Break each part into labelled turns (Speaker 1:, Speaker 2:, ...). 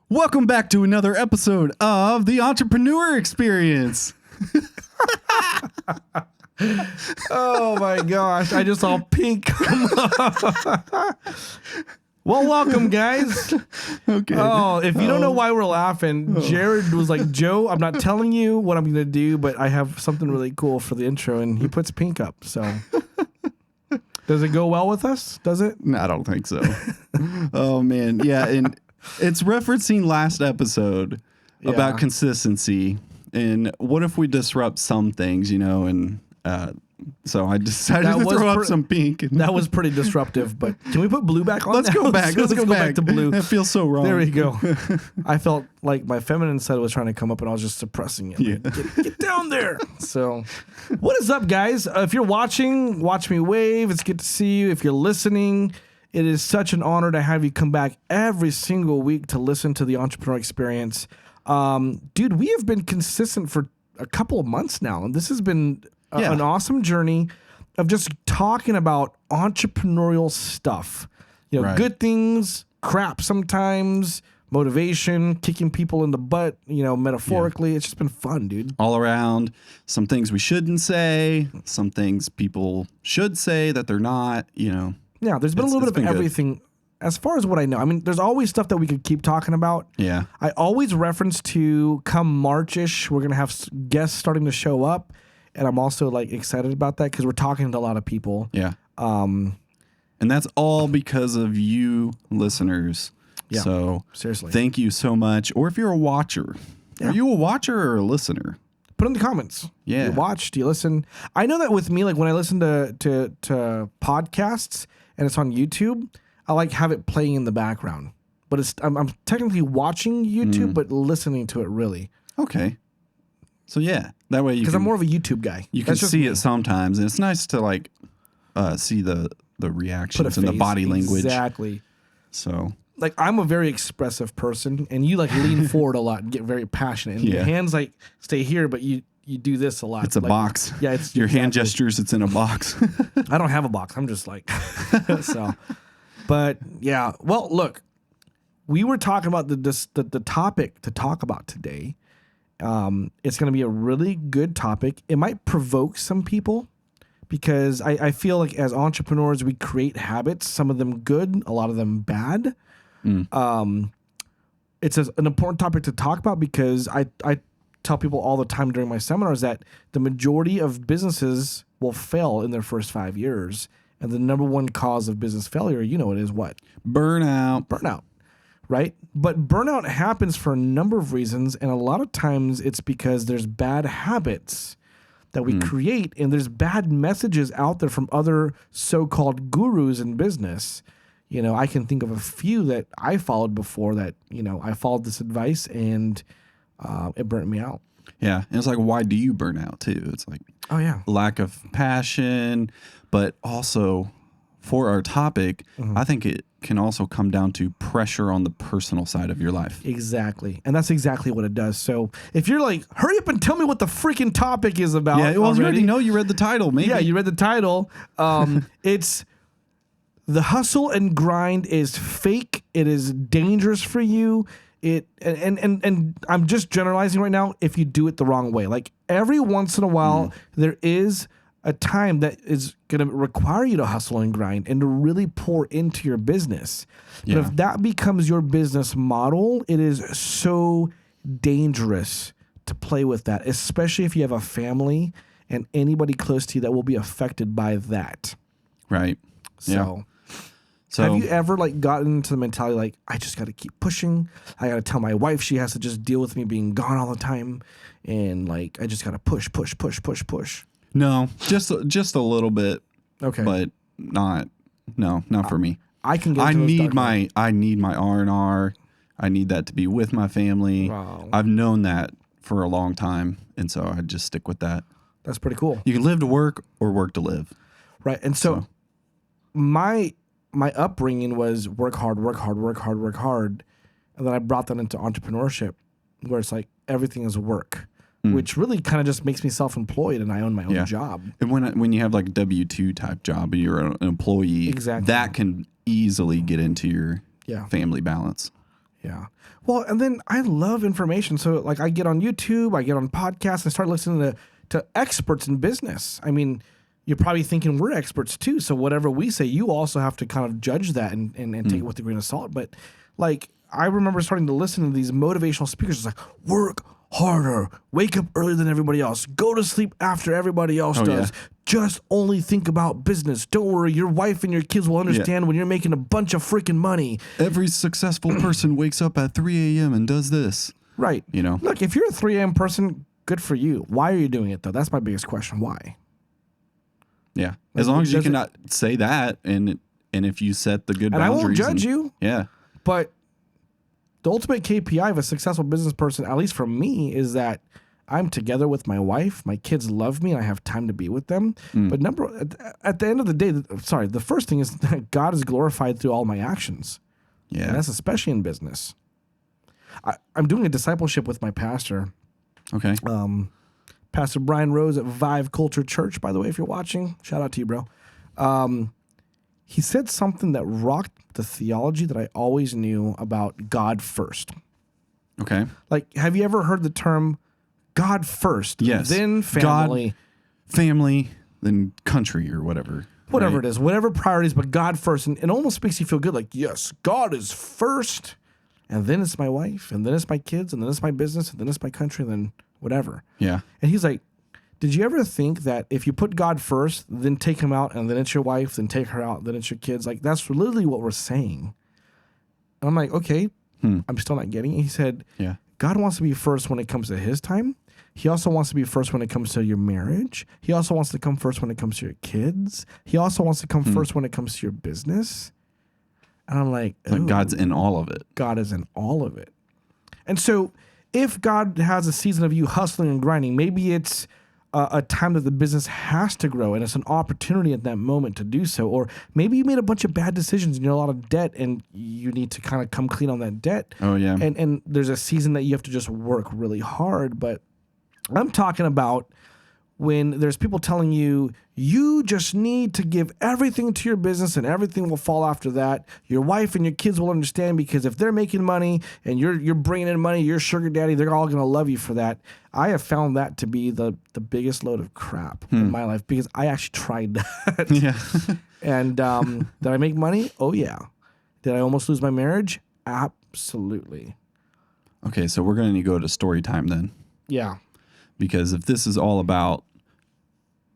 Speaker 1: Welcome back to another episode of the Entrepreneur Experience.
Speaker 2: Oh my gosh, I just saw pink. Well, welcome, guys.
Speaker 1: Okay.
Speaker 2: Oh, if you don't know why we're laughing, Jared was like, Joe, I'm not telling you what I'm going to do, but I have something really cool for the intro, and he puts pink up. So does it go well with us? Does it?
Speaker 1: No, I don't think so. Oh, man. Yeah, and it's referencing last episode about consistency. And what if we disrupt some things, and so I decided to throw up some pink.
Speaker 2: That was pretty disruptive, but can we put blue back on?
Speaker 1: Let's go back. Let's go back
Speaker 2: to blue.
Speaker 1: That feels so wrong.
Speaker 2: There we go. I felt like my feminine side was trying to come up and I was just suppressing it.
Speaker 1: Yeah.
Speaker 2: Like, get down there. So what is up, guys? If you're watching, watch me wave. It's good to see you. If you're listening, it is such an honor to have you come back every single week to listen to the Entrepreneur Experience. Dude, we have been consistent for a couple of months now, and this has been an awesome journey of just talking about entrepreneurial stuff. Good things, crap sometimes, motivation, kicking people in the butt, metaphorically. It's just been fun, dude.
Speaker 1: All around. Some things we shouldn't say, some things people should say that they're not, Yeah,
Speaker 2: there's been a little bit of everything. Good. As far as what I know, I mean, there's always stuff that we could keep talking about.
Speaker 1: Yeah.
Speaker 2: I always reference to come March-ish, we're going to have guests starting to show up. And I'm also excited about that because we're talking to a lot of people.
Speaker 1: Yeah. And that's all because of you listeners.
Speaker 2: Yeah.
Speaker 1: So
Speaker 2: seriously,
Speaker 1: thank you so much. Or if you're a watcher, are you a watcher or a listener?
Speaker 2: Put in the comments.
Speaker 1: Yeah.
Speaker 2: Do you watch? Do you listen? I know that with me, when I listen to podcasts and it's on YouTube, I have it playing in the background. But I'm technically watching YouTube, but listening to it really.
Speaker 1: Okay. So yeah, that way
Speaker 2: because I'm more of a YouTube guy.
Speaker 1: You can see it sometimes, and it's nice to see the reactions and the body language.
Speaker 2: Exactly.
Speaker 1: So
Speaker 2: I'm a very expressive person, and you lean forward a lot and get very passionate, and your hands stay here, but you do this a lot.
Speaker 1: It's a box.
Speaker 2: Yeah, it's
Speaker 1: your hand gestures. It's in a box.
Speaker 2: I don't have a box. I'm just so. But yeah, well, look, we were talking about the topic to talk about today. It's going to be a really good topic. It might provoke some people because I feel like as entrepreneurs, we create habits, some of them good, a lot of them bad. It's an important topic to talk about because I tell people all the time during my seminars that the majority of businesses will fail in their first 5 years. And the number one cause of business failure, it is what? Burnout. Right? But burnout happens for a number of reasons. And a lot of times it's because there's bad habits that we create. And there's bad messages out there from other so-called gurus in business. I can think of a few that I followed before that, I followed this advice and it burnt me out.
Speaker 1: Yeah. And it's why do you burn out too? It's lack of passion, but also for our topic, I think it can also come down to pressure on the personal side of your life.
Speaker 2: Exactly. And that's exactly what it does. So if you're hurry up and tell me what the freaking topic is about.
Speaker 1: Yeah, well, you already know, you read the title, maybe.
Speaker 2: Yeah, you read the title. It's the hustle and grind is fake. It is dangerous for you. And I'm just generalizing right now if you do it the wrong way. Every once in a while, there is a time that is going to require you to hustle and grind and to really pour into your business. But if that becomes your business model, it is so dangerous to play with that, especially if you have a family and anybody close to you that will be affected by that.
Speaker 1: Right.
Speaker 2: So have you ever gotten into the mentality I just got to keep pushing. I got to tell my wife she has to just deal with me being gone all the time. And I just got to push.
Speaker 1: No, just a little bit.
Speaker 2: Okay.
Speaker 1: But not for me.
Speaker 2: I can get
Speaker 1: I need my R&R. I need that to be with my family.
Speaker 2: Wow.
Speaker 1: I've known that for a long time, and so I just stick with that.
Speaker 2: That's pretty cool.
Speaker 1: You can live to work or work to live.
Speaker 2: Right. And so my upbringing was work hard. And then I brought that into entrepreneurship where it's everything is work. Which really kind of just makes me self-employed and I own my own job.
Speaker 1: And when you have a W-2 type job and you're an employee, that can easily get into your family balance.
Speaker 2: Yeah. Well, and then I love information. So like I get on YouTube, I get on podcasts, and start listening to experts in business. I mean, you're probably thinking we're experts too. So whatever we say, you also have to kind of judge that and take it with a grain of salt. But like I remember starting to listen to these motivational speakers. It's like, work harder, wake up earlier than everybody else, go to sleep after everybody else does. Yeah. Just only think about business. Don't worry, your wife and your kids will understand when you're making a bunch of freaking money.
Speaker 1: Every successful person wakes up at 3 a.m. and does this.
Speaker 2: Right.
Speaker 1: You know,
Speaker 2: look, if you're a 3 a.m. person, good for you. Why are you doing it though? That's my biggest question. Why?
Speaker 1: Yeah. As long as you cannot say that, and if you set the good boundaries.
Speaker 2: I won't judge you.
Speaker 1: Yeah.
Speaker 2: But the ultimate KPI of a successful business person, at least for me, is that I'm together with my wife, my kids love me, and I have time to be with them. But at the end of the day, the first thing is that God is glorified through all my actions. Yeah. And that's especially in business. I'm doing a discipleship with my pastor.
Speaker 1: Okay.
Speaker 2: Pastor Brian Rose at Vive Culture Church, by the way, if you're watching. Shout out to you, bro. He said something that rocked the theology that I always knew about God first.
Speaker 1: Okay.
Speaker 2: Like, have you ever heard the term God first?
Speaker 1: Yes.
Speaker 2: Then family.
Speaker 1: God, family, then country or whatever.
Speaker 2: Whatever it is, whatever priorities, but God first. And it almost makes you feel good. Like, yes, God is first. And then it's my wife. And then it's my kids. And then it's my business. And then it's my country. And then whatever. Yeah. And he's like, did you ever think that if you put God first, then take him out, and then it's your wife, then take her out, then it's your kids? Like, that's literally what we're saying. And I'm like, okay, I'm still not getting it. He said, God wants to be first when it comes to his time. He also wants to be first when it comes to your marriage. He also wants to come first when it comes to your kids. He also wants to come first when it comes to your business. And I'm like,
Speaker 1: God's in all of it.
Speaker 2: God is in all of it. And so if God has a season of you hustling and grinding, maybe it's a time that the business has to grow and it's an opportunity at that moment to do so. Or maybe you made a bunch of bad decisions and you're a lot of debt and you need to kind of come clean on that debt.
Speaker 1: Oh, yeah.
Speaker 2: And there's a season that you have to just work really hard. But I'm talking about when there's people telling you, you just need to give everything to your business and everything will fall after that. Your wife and your kids will understand because if they're making money and you're bringing in money, you're sugar daddy, they're all going to love you for that. I have found that to be the biggest load of crap in my life because I actually tried that.
Speaker 1: Yeah.
Speaker 2: And did I make money? Oh, yeah. Did I almost lose my marriage? Absolutely.
Speaker 1: Okay, so we're going to need to go to story time then.
Speaker 2: Yeah.
Speaker 1: Because if this is all about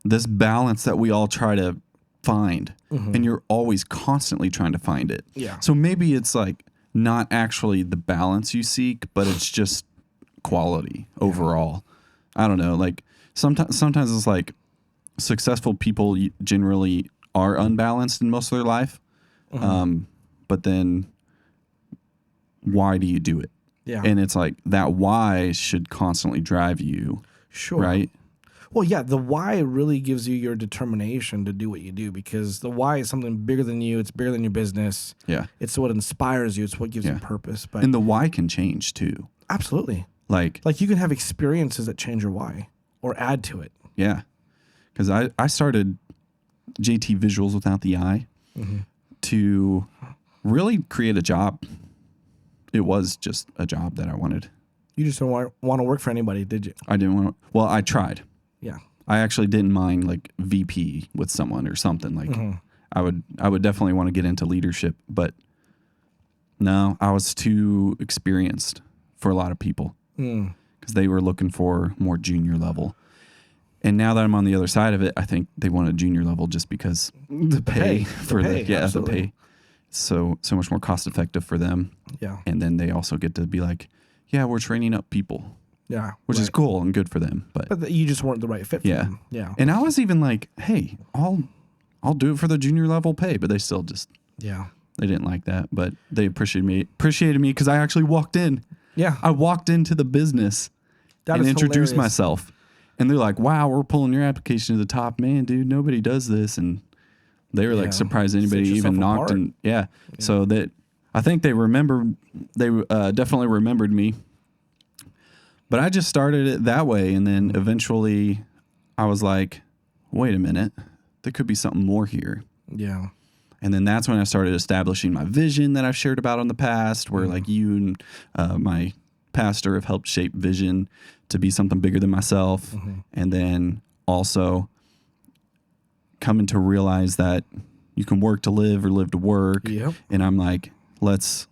Speaker 1: this balance that we all try to find, and you're always constantly trying to find it.
Speaker 2: Yeah.
Speaker 1: So maybe it's like not actually the balance you seek, but it's just quality overall. I don't know. Like sometimes it's like successful people generally are unbalanced in most of their life. But then why do you do it? Yeah. And it's like that why should constantly drive you.
Speaker 2: Sure.
Speaker 1: Right?
Speaker 2: Well, yeah, the why really gives you your determination to do what you do because the why is something bigger than you. It's bigger than your business. Yeah. It's what inspires you. It's what gives you purpose. But
Speaker 1: and the why can change too.
Speaker 2: Absolutely.
Speaker 1: Like
Speaker 2: you can have experiences that change your why or add to it.
Speaker 1: Yeah. Because I started JT Visuals Without the I to really create a job. It was just a job that I wanted.
Speaker 2: You just don't want to work for anybody, did you?
Speaker 1: I didn't want to. Well, I tried.
Speaker 2: Yeah.
Speaker 1: I actually didn't mind like VP with someone or something. Like I would definitely want to get into leadership, but no, I was too experienced for a lot of people because they were looking for more junior level. And now that I'm on the other side of it, I think they want a junior level just because the pay for the pay. So much more cost effective for them. Yeah. And then they also get to be like, yeah, we're training up people. Yeah. Which is cool and good for them. But
Speaker 2: you just weren't the right fit for them. Yeah.
Speaker 1: And I was even like, hey, I'll do it for the junior level pay. But they still just they didn't like that. But they appreciated me because I actually walked in. Yeah. I walked into the business and introduced myself. And they're like, wow, we're pulling your application to the top. Man, dude, nobody does this. And they were like surprised anybody even knocked. And so that I think they definitely remembered me. But I just started it that way. And then eventually I was like, wait a minute, there could be something more here.
Speaker 2: Yeah.
Speaker 1: And then that's when I started establishing my vision that I've shared about in the past, where like you and my pastor have helped shape vision to be something bigger than myself. And then also coming to realize that you can work to live or live to work. And I'm like, let's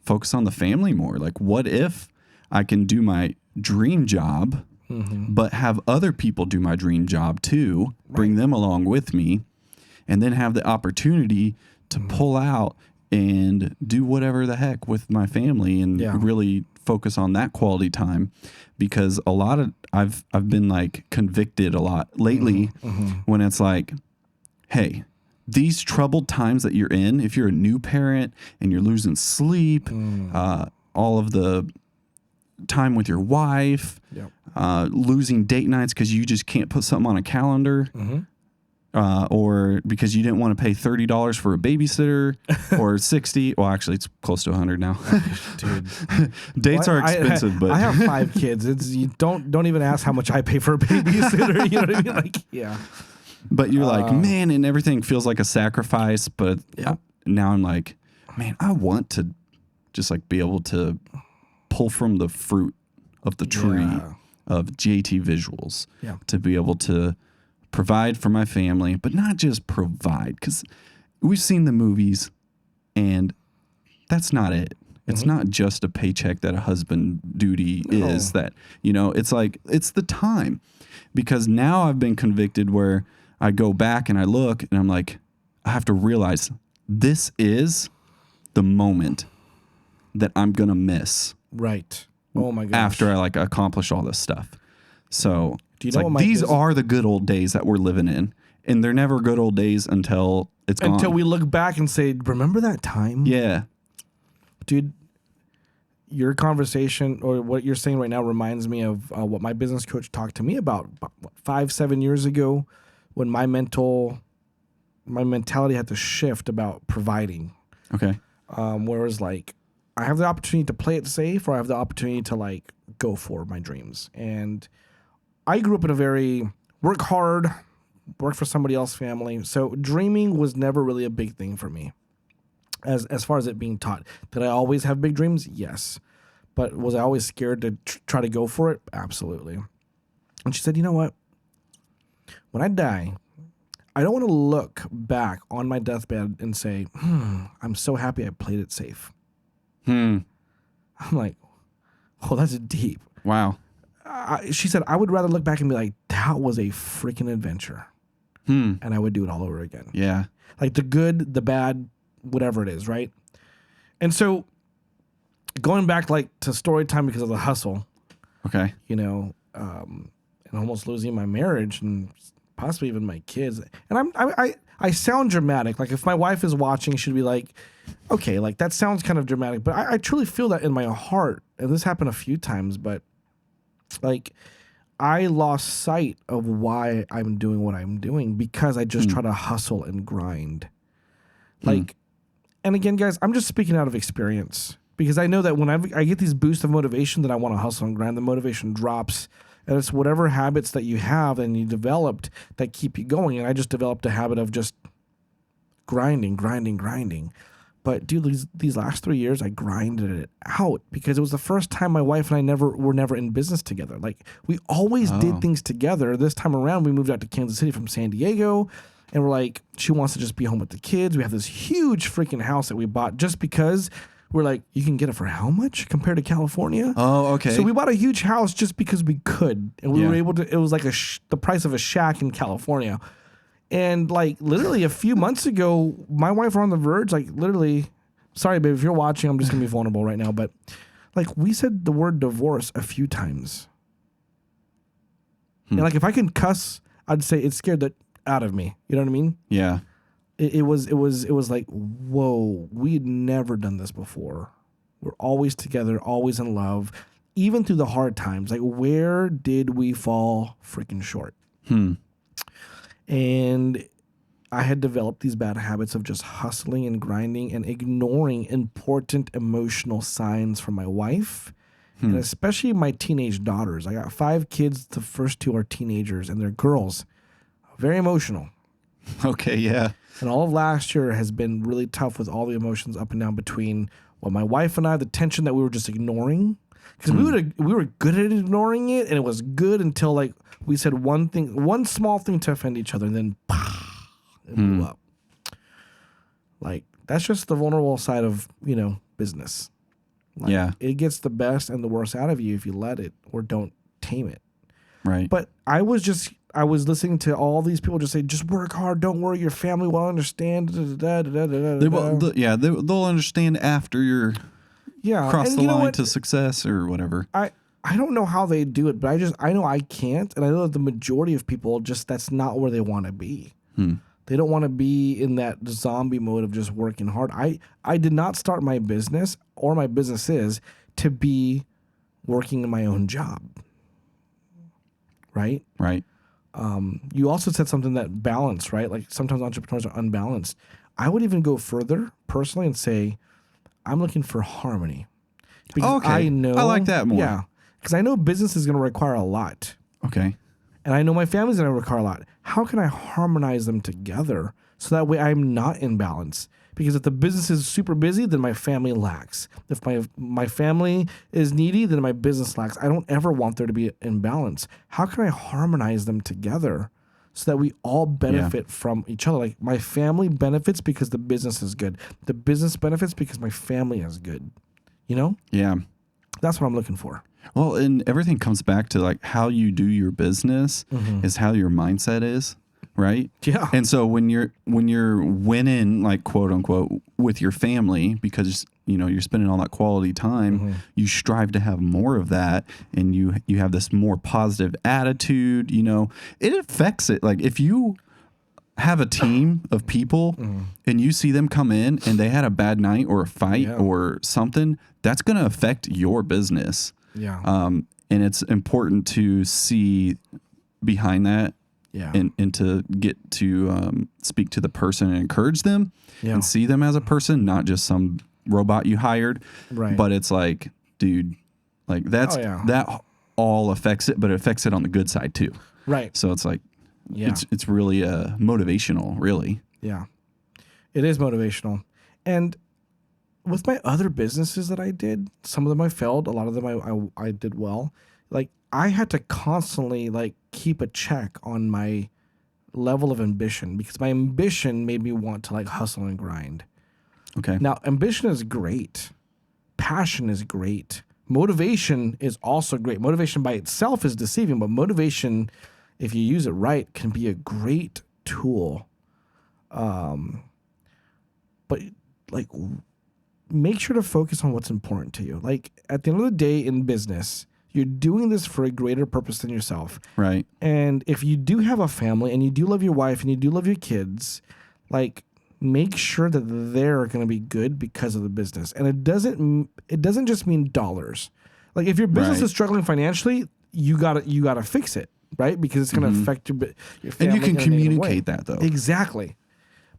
Speaker 1: focus on the family more. Like, what if I can do my dream job, but have other people do my dream job too, bring them along with me, and then have the opportunity to pull out and do whatever the heck with my family and really focus on that quality time. Because a lot of I've been like convicted a lot lately when it's like, hey, these troubled times that you're in, if you're a new parent and you're losing sleep, all of the time with your wife, losing date nights because you just can't put something on a calendar, or because you didn't want to pay $30 for a babysitter or $60. Well, actually, it's close to $100 now.
Speaker 2: Dude,
Speaker 1: dates are expensive, but
Speaker 2: I have 5 kids. It's you don't even ask how much I pay for a babysitter. You know what I mean? Like,
Speaker 1: But you're like, man, and everything feels like a sacrifice. But now I'm like, man, I want to just like be able to pull from the fruit of the tree of JT Visuals to be able to provide for my family, but not just provide, because we've seen the movies and that's not it. It's not just a paycheck that a husband duty is that, you know, it's like, it's the time. Because now I've been convicted where I go back and I look and I'm like, I have to realize this is the moment that I'm going to miss.
Speaker 2: Right. Oh my gosh.
Speaker 1: After I like accomplish all this stuff. So
Speaker 2: do you know
Speaker 1: like,
Speaker 2: what
Speaker 1: these are the good old days that we're living in. And they're never good old days until it's gone.
Speaker 2: Until we look back and say, remember that time?
Speaker 1: Yeah.
Speaker 2: Dude, your conversation or what you're saying right now reminds me of what my business coach talked to me about 5-7 years ago, when my mentality had to shift about providing.
Speaker 1: Okay.
Speaker 2: Whereas like I have the opportunity to play it safe, or I have the opportunity to like go for my dreams. And I grew up in a very work hard, work for somebody else's family. So dreaming was never really a big thing for me. As far as it being taught. Did I always have big dreams? Yes. But was I always scared to try to go for it? Absolutely. And she said, you know what? When I die, I don't want to look back on my deathbed and say, I'm so happy I played it safe. I'm like, oh, that's deep.
Speaker 1: Wow.
Speaker 2: She said, I would rather look back and be like, that was a freaking adventure. And I would do it all over again.
Speaker 1: Yeah.
Speaker 2: Like the good, the bad, whatever it is, right? And so going back like to story time because of the hustle,
Speaker 1: okay,
Speaker 2: you know, and almost losing my marriage and possibly even my kids. And I sound dramatic. Like if my wife is watching, she'd be like, okay, like that sounds kind of dramatic, but I truly feel that in my heart. And this happened a few times, but like I lost sight of why I'm doing what I'm doing because I just try to hustle and grind. Like, and again, guys, I'm just speaking out of experience because I know that when I get these boosts of motivation that I want to hustle and grind, the motivation drops. And it's whatever habits that you have and you developed that keep you going. And I just developed a habit of just grinding. But dude, these last 3 years, I grinded it out because it was the first time my wife and I were never in business together. Like we always did things together. This time around, we moved out to Kansas City from San Diego. And we're like, she wants to just be home with the kids. We have this huge freaking house that we bought just because we're like, you can get it for how much compared to California?
Speaker 1: Oh, okay.
Speaker 2: So we bought a huge house just because we could. And we were able to, it was like the price of a shack in California. And like literally a few months ago, my wife were on the verge, like literally, sorry, babe, if you're watching, I'm just going to be vulnerable right now. But like we said the word divorce a few times. And like if I can cuss, I'd say it scared the out of me. You know what I mean?
Speaker 1: Yeah.
Speaker 2: It was like, whoa, we had never done this before. We're always together, always in love, even through the hard times. Like, where did we fall freaking short? And I had developed these bad habits of just hustling and grinding and ignoring important emotional signs from my wife, and especially my teenage daughters. I got 5 kids. The first 2 are teenagers, and they're girls. Very emotional.
Speaker 1: Okay, yeah.
Speaker 2: And all of last year has been really tough with all the emotions up and down between my wife and I, the tension that we were just ignoring. Because we were good at ignoring it, and it was good until like we said one small thing to offend each other, and then it blew up. Like, that's just the vulnerable side of, business. Like,
Speaker 1: yeah.
Speaker 2: It gets the best and the worst out of you if you let it or don't tame it.
Speaker 1: Right.
Speaker 2: But I was listening to all these people just say, just work hard, don't worry, your family will understand.
Speaker 1: They'll understand after you're cross the line to success or whatever.
Speaker 2: I don't know how they do it, but I know I can't, and I know that the majority of people that's not where they want to be. They don't want to be in that zombie mode of just working hard. I did not start my business or my businesses to be working in my own job. Right?
Speaker 1: Right.
Speaker 2: You also said something that balance, right? Like sometimes entrepreneurs are unbalanced. I would even go further personally and say, I'm looking for harmony. Because I like that more. Yeah. Because I know business is going to require a lot.
Speaker 1: Okay.
Speaker 2: And I know my family's going to require a lot. How can I harmonize them together so that way I'm not in balance? Because if the business is super busy, then my family lacks. If my family is needy, then my business lacks. I don't ever want there to be an imbalance. How can I harmonize them together so that we all benefit from each other? Like, my family benefits because the business is good. The business benefits because my family is good.
Speaker 1: Yeah.
Speaker 2: That's what I'm looking for.
Speaker 1: Well, and everything comes back to like how you do your business is how your mindset is, right?
Speaker 2: Yeah.
Speaker 1: And so when you're winning, like, quote unquote, with your family, because you're spending all that quality time, you strive to have more of that, and you have this more positive attitude. It affects it. Like, if you have a team of people and you see them come in and they had a bad night or a fight or something, that's going to affect your business.
Speaker 2: Yeah.
Speaker 1: And it's important to see behind that and to get to speak to the person and encourage them and see them as a person, not just some robot you hired.
Speaker 2: Right.
Speaker 1: But it's like, dude, like that all affects it, but it affects it on the good side too.
Speaker 2: Right.
Speaker 1: So it's like, it's really motivational, really.
Speaker 2: Yeah. It is motivational. And with my other businesses that I did, some of them I failed, a lot of them I did well. Like, I had to constantly like keep a check on my level of ambition, because my ambition made me want to like hustle and grind.
Speaker 1: Okay.
Speaker 2: Now, ambition is great. Passion is great. Motivation is also great. Motivation by itself is deceiving, but motivation, if you use it right, can be a great tool. But like, make sure to focus on what's important to you. Like, at the end of the day in business, you're doing this for a greater purpose than yourself.
Speaker 1: Right.
Speaker 2: And if you do have a family and you do love your wife and you do love your kids, like, make sure that they're going to be good because of the business. And it doesn't just mean dollars. Like, if your business is struggling financially, you gotta fix it, right? Because it's going to affect your family.
Speaker 1: And you can communicate that, though.
Speaker 2: Exactly.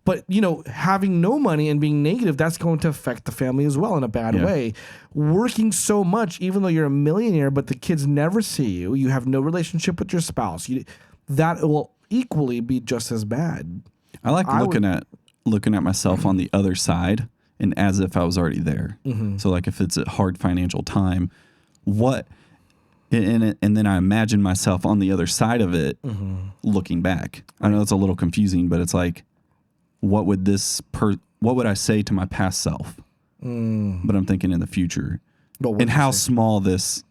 Speaker 2: But, having no money and being negative, that's going to affect the family as well in a bad way. Working so much, even though you're a millionaire, but the kids never see you, you have no relationship with your spouse, that will equally be just as bad.
Speaker 1: I like looking at myself on the other side and as if I was already there. So, like, if it's a hard financial time, and then I imagine myself on the other side of it looking back. I know it's a little confusing, but it's like, what would I say to my past self? But I'm thinking in the future, and how small this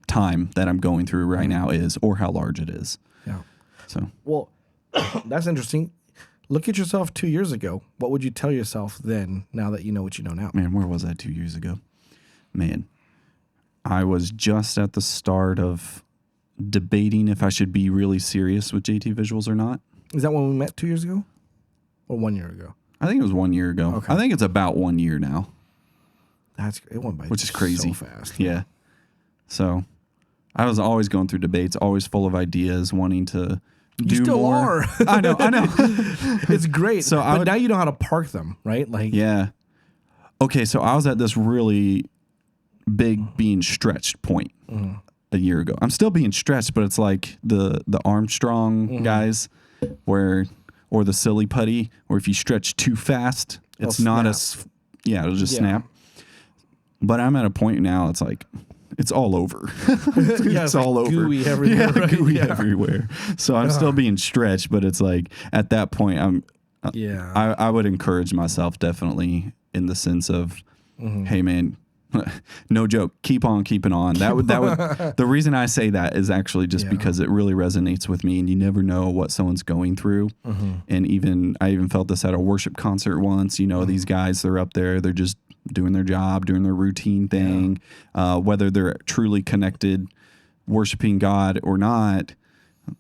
Speaker 1: time that I'm going through right now is, or how large it is.
Speaker 2: Yeah.
Speaker 1: So,
Speaker 2: well, that's interesting. Look at yourself 2 years ago. What would you tell yourself then, now that you know what you know now?
Speaker 1: Man, where was I 2 years ago? Man, I was just at the start of debating if I should be really serious with JT Visuals or not.
Speaker 2: Is that when we met 2 years ago? Or 1 year ago?
Speaker 1: I think it was 1 year ago. Okay. I think it's about 1 year now.
Speaker 2: It went by,
Speaker 1: which is crazy.
Speaker 2: So fast.
Speaker 1: Yeah. So I was always going through debates, always full of ideas, wanting to do
Speaker 2: you still
Speaker 1: more.
Speaker 2: Are.
Speaker 1: I know.
Speaker 2: It's great. So but now you know how to park them, right? Like,
Speaker 1: yeah. Okay, so I was at this really big being stretched point a year ago. I'm still being stretched, but it's like the Armstrong guys, where or the silly putty, or if you stretch too fast, it's not it'll just snap. But I'm at a point now, it's like, it's all over. It's all over.
Speaker 2: Gooey everywhere.
Speaker 1: Yeah, gooey everywhere. So I'm still being stretched, but it's like, at that point, I would encourage myself definitely in the sense of, hey man, no joke, keep on keeping on. That would the reason I say that is actually just because it really resonates with me, and you never know what someone's going through. And I even felt this at a worship concert once. You know, these guys, they're up there, they're just doing their job, doing their routine thing, whether they're truly connected, worshiping God or not,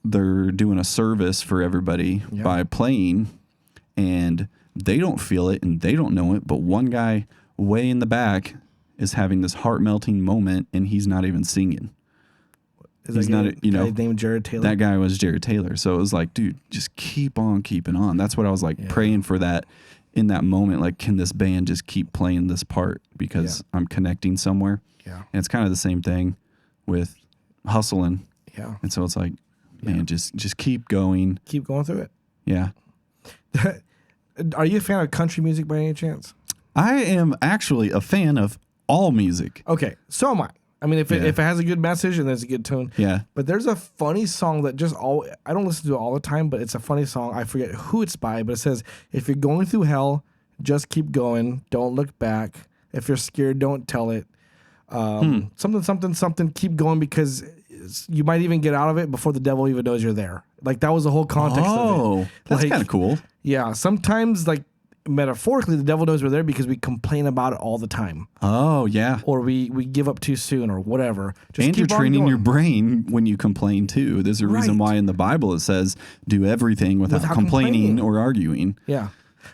Speaker 1: they're doing a service for everybody by playing, and they don't feel it and they don't know it, but one guy way in the back is having this heart-melting moment, and he's not even singing. He's not,
Speaker 2: named Jared Taylor.
Speaker 1: That guy was Jared Taylor. So it was like, dude, just keep on keeping on. That's what I was like praying for that in that moment. Like, can this band just keep playing this part because I'm connecting somewhere? Yeah. And it's kind of the same thing with hustling. Yeah. And so it's like, man, just keep going.
Speaker 2: Keep going through it.
Speaker 1: Yeah.
Speaker 2: Are you a fan of country music by any chance?
Speaker 1: I am actually a fan of all music.
Speaker 2: Okay, so am I. I mean, if it has a good message and there's a good tone. Yeah. But there's a funny song that I don't listen to it all the time, but it's a funny song. I forget who it's by, but it says, if you're going through hell, just keep going. Don't look back. If you're scared, don't tell it. Something, keep going, because you might even get out of it before the devil even knows you're there. Like, that was the whole context of it.
Speaker 1: Oh, that's kind of cool.
Speaker 2: Yeah. Sometimes, like, metaphorically, the devil knows we're there because we complain about it all the time.
Speaker 1: Oh, yeah.
Speaker 2: Or we give up too soon or whatever.
Speaker 1: And you're training your brain when you complain too. There's a reason why in the Bible it says do everything without complaining or arguing.
Speaker 2: Yeah.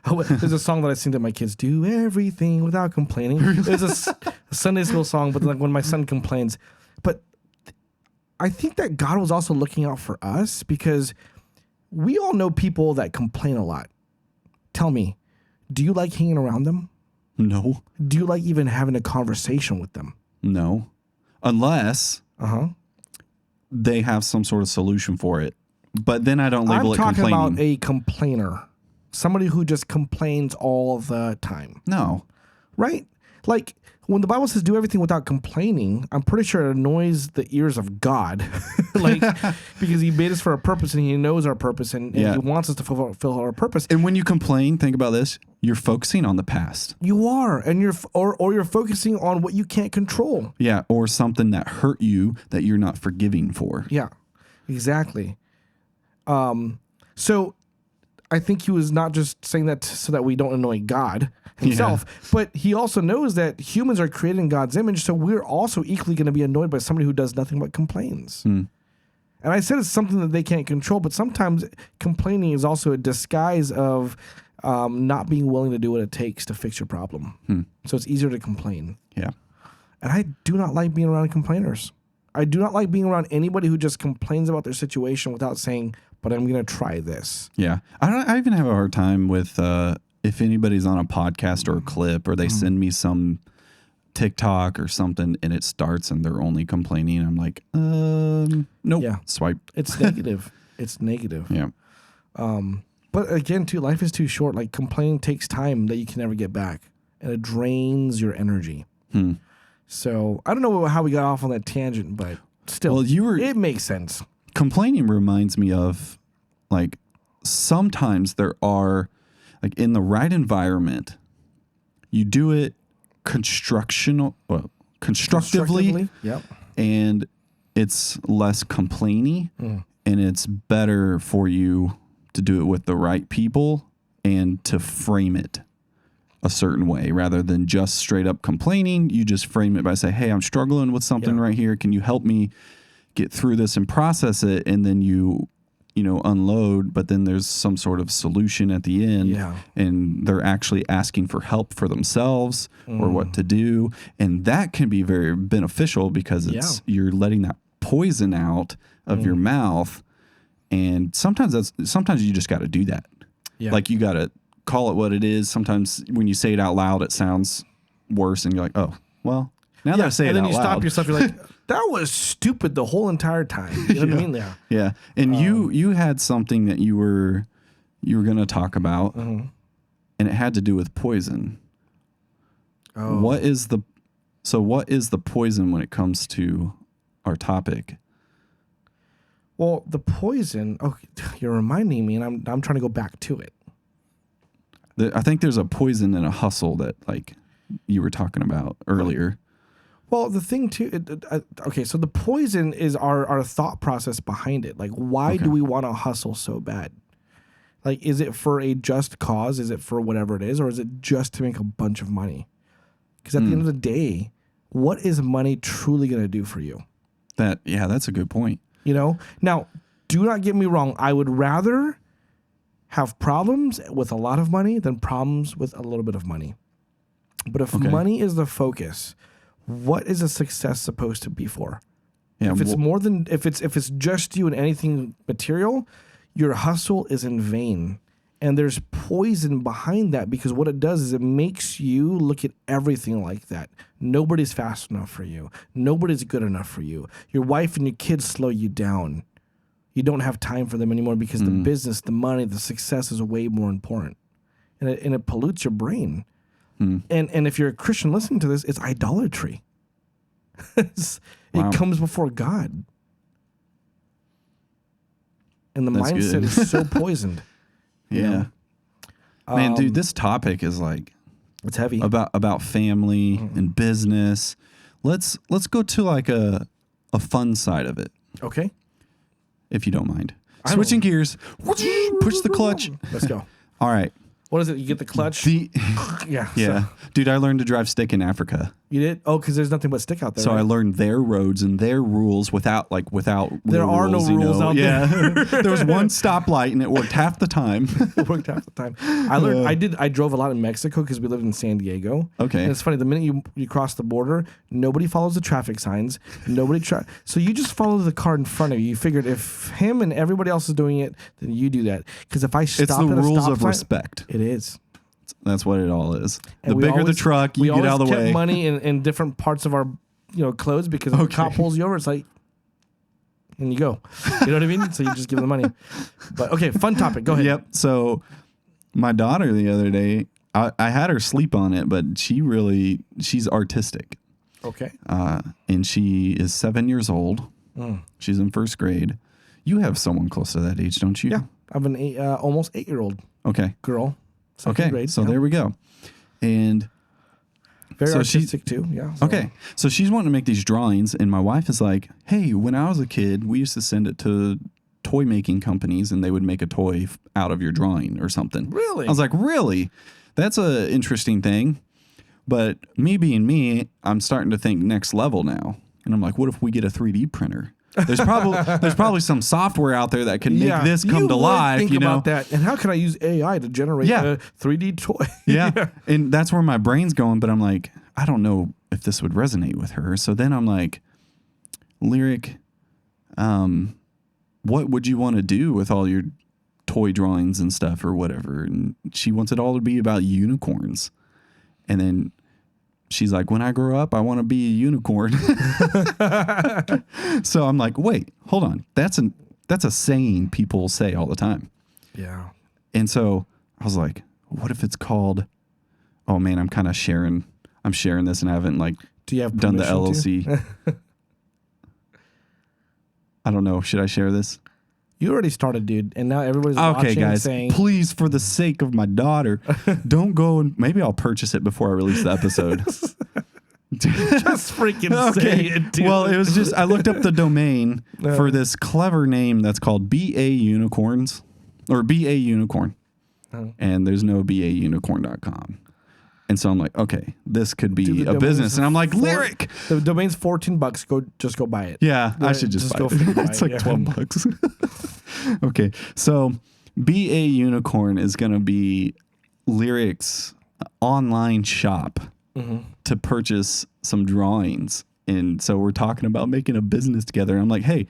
Speaker 2: There's a song that I sing to my kids, do everything without complaining. There's a Sunday school song, but like when my son complains. But I think that God was also looking out for us, because we all know people that complain a lot. Tell me, do you like hanging around them?
Speaker 1: No.
Speaker 2: Do you like even having a conversation with them?
Speaker 1: No. Unless they have some sort of solution for it. But then I don't label it complaining.
Speaker 2: I'm talking about a complainer. Somebody who just complains all the time.
Speaker 1: No.
Speaker 2: Right? Like, when the Bible says do everything without complaining, I'm pretty sure it annoys the ears of God. Like, because he made us for a purpose, and he knows our purpose, and he wants us to fulfill our purpose.
Speaker 1: And when you complain, think about this, you're focusing on the past.
Speaker 2: You are, and you're focusing on what you can't control.
Speaker 1: Yeah, or something that hurt you that you're not forgiving for.
Speaker 2: Yeah, exactly. So I think he was not just saying that so that we don't annoy God himself, but he also knows that humans are created in God's image, so we're also equally going to be annoyed by somebody who does nothing but complains. And I said it's something that they can't control, but sometimes complaining is also a disguise of not being willing to do what it takes to fix your problem. So it's easier to complain.
Speaker 1: Yeah.
Speaker 2: And I do not like being around complainers. I do not like being around anybody who just complains about their situation without saying, but I'm going to try this.
Speaker 1: Yeah. I even have a hard time with if anybody's on a podcast or a clip, or they send me some TikTok or something and it starts and they're only complaining. I'm like, nope. Yeah. Swipe.
Speaker 2: It's negative. It's negative.
Speaker 1: Yeah.
Speaker 2: But again, too, life is too short. Like, complaining takes time that you can never get back, and it drains your energy. So I don't know how we got off on that tangent, but still, it makes sense.
Speaker 1: Complaining reminds me of, like, sometimes there are, like, in the right environment, you do it constructively, and it's less complainy, and it's better for you to do it with the right people and to frame it a certain way rather than just straight up complaining. You just frame it by saying, hey, I'm struggling with something right here. Can you help me get through this and process it? And then you unload, but then there's some sort of solution at the end, and they're actually asking for help for themselves or what to do. And that can be very beneficial because you're letting that poison out of your mouth. And sometimes you just got to do that. Yeah. Like, you got to call it what it is. Sometimes when you say it out loud, it sounds worse, and you're like, oh, well, now that I say it out loud. And then you
Speaker 2: stop yourself, you're like, that was stupid the whole entire time. You know what I mean?
Speaker 1: Yeah. And you had something that you were you were going to talk about,
Speaker 2: Mm-hmm.
Speaker 1: and it had to do with poison.
Speaker 2: Oh.
Speaker 1: What is the poison when it comes to our topic?
Speaker 2: Well, the poison. Oh, you're reminding me, and I'm trying to go back to it.
Speaker 1: I think there's a poison and a hustle that like you were talking about earlier.
Speaker 2: Well, the thing too. Okay, so the poison is our thought process behind it. Like, why do we want to hustle so bad? Like, is it for a just cause? Is it for whatever it is, or is it just to make a bunch of money? Because at the end of the day, what is money truly going to do for you?
Speaker 1: That's a good point.
Speaker 2: You know? Now, do not get me wrong. I would rather have problems with a lot of money than problems with a little bit of money. But if money is the focus, what is a success supposed to be for? Yeah, if it's more than if it's just you and anything material, your hustle is in vain. And there's poison behind that, because what it does is it makes you look at everything like that. Nobody's fast enough for you. Nobody's good enough for you. Your wife and your kids slow you down. You don't have time for them anymore because the business, the money, the success is way more important. And it pollutes your brain. And if you're a Christian listening to this, it's idolatry. It comes before God. And the mindset is so poisoned.
Speaker 1: Yeah. Man, dude, this topic is like,
Speaker 2: it's heavy
Speaker 1: about family and business. Let's go to like a fun side of it.
Speaker 2: Okay.
Speaker 1: If you don't mind. Switching gears. Push the clutch.
Speaker 2: Let's go.
Speaker 1: All right.
Speaker 2: What is it? You get the clutch? Yeah.
Speaker 1: So. Dude, I learned to drive stick in Africa.
Speaker 2: You did? Oh, because there's nothing but stick out there.
Speaker 1: So right? I learned their roads and their rules without
Speaker 2: there are no rules out there.
Speaker 1: There was one stoplight and it worked half the time.
Speaker 2: It worked half the time. I drove a lot in Mexico because we lived in San Diego.
Speaker 1: Okay.
Speaker 2: And it's funny, the minute you cross the border, nobody follows the traffic signs. So you just follow the car in front of you. You figured if him and everybody else is doing it, then you do that. Because if I stop
Speaker 1: at a stop sign, it's the rules of respect.
Speaker 2: It is.
Speaker 1: That's what it all is. The bigger the truck, you get out of the way.
Speaker 2: We always kept money in different parts of our clothes, because if the cop pulls you over, it's like, and you go. You know what I mean? So you just give them the money. But okay, fun topic. Go ahead.
Speaker 1: Yep. So my daughter the other day, I had her sleep on it, but she's artistic.
Speaker 2: Okay.
Speaker 1: And she is 7 years old. She's in first grade. You have someone close to that age, don't you?
Speaker 2: Yeah. I have an almost 8-year-old girl.
Speaker 1: Okay, grade, so there we go. And
Speaker 2: very artistic too, yeah. So.
Speaker 1: Okay, so she's wanting to make these drawings, and my wife is like, hey, when I was a kid, we used to send it to toy making companies, and they would make a toy out of your drawing or something.
Speaker 2: Really?
Speaker 1: I was like, really? That's an interesting thing. But me being me, I'm starting to think next level now. And I'm like, what if we get a 3D printer? There's probably some software out there that can make this come to life.
Speaker 2: Think about that. And how can I use AI to generate a 3D toy?
Speaker 1: Yeah. And that's where my brain's going. But I'm like, I don't know if this would resonate with her. So then I'm like, Lyric, what would you want to do with all your toy drawings and stuff or whatever? And she wants it all to be about unicorns. And then she's like, when I grow up, I want to be a unicorn. So I'm like, wait, hold on. That's a saying people say all the time.
Speaker 2: Yeah.
Speaker 1: And so I was like, what if it's called, oh man, I'm sharing this and I haven't done the LLC. I don't know. Should I share this?
Speaker 2: You already started, dude, and now everybody's watching
Speaker 1: guys,
Speaker 2: saying,
Speaker 1: please, for the sake of my daughter, don't go and maybe I'll purchase it before I release the episode.
Speaker 2: Just freaking say it, dude.
Speaker 1: Well, it was just I looked up the domain for this clever name that's called BA Unicorns or BA Unicorn. And there's no BAunicorn.com. And so I'm like, okay, this could be a business. And I'm like, Lyric.
Speaker 2: The domain's $14. Just go buy it.
Speaker 1: Yeah, I should just buy it. It's like $12. Okay, so BA Unicorn is going to be Lyric's online shop to purchase some drawings. And so we're talking about making a business together. And I'm like, hey,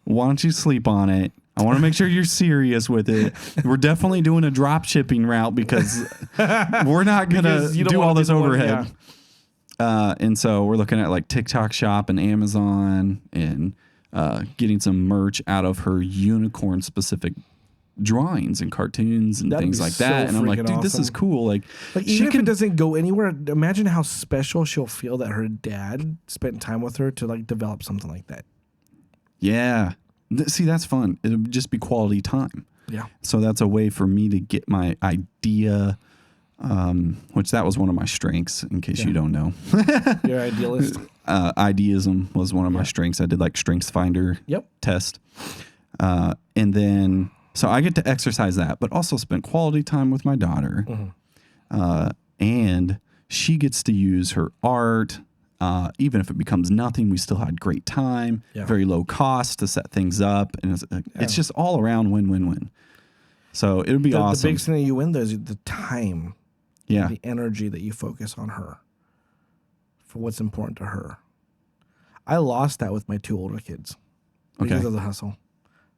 Speaker 1: why don't you sleep on it? I want to make sure you're serious with it. We're definitely doing a drop shipping route because we're not going to do all this overhead. And so we're looking at TikTok Shop and Amazon and getting some merch out of her unicorn specific drawings and cartoons and
Speaker 2: That'd
Speaker 1: things
Speaker 2: be
Speaker 1: like
Speaker 2: so
Speaker 1: that. And I'm like,
Speaker 2: freaking
Speaker 1: dude, this is
Speaker 2: awesome.
Speaker 1: cool. Like
Speaker 2: even if it doesn't go anywhere, imagine how special she'll feel that her dad spent time with her to like develop something like that.
Speaker 1: Yeah. See, that's fun. It would just be quality time.
Speaker 2: Yeah.
Speaker 1: So that's a way for me to get my idea, which that was one of my strengths, in case you don't know.
Speaker 2: You're an idealist.
Speaker 1: Idealism was one of my strengths. I did like Strengths Finder test. And then, so I get to exercise that, but also spend quality time with my daughter. And she gets to use her art. Even if it becomes nothing, we still had great time, very low cost to set things up. And it's just all around win-win-win. So it would be awesome.
Speaker 2: The biggest thing that you win, though, is the time, the energy that you focus on her for what's important to her. I lost that with my 2 older kids because of the hustle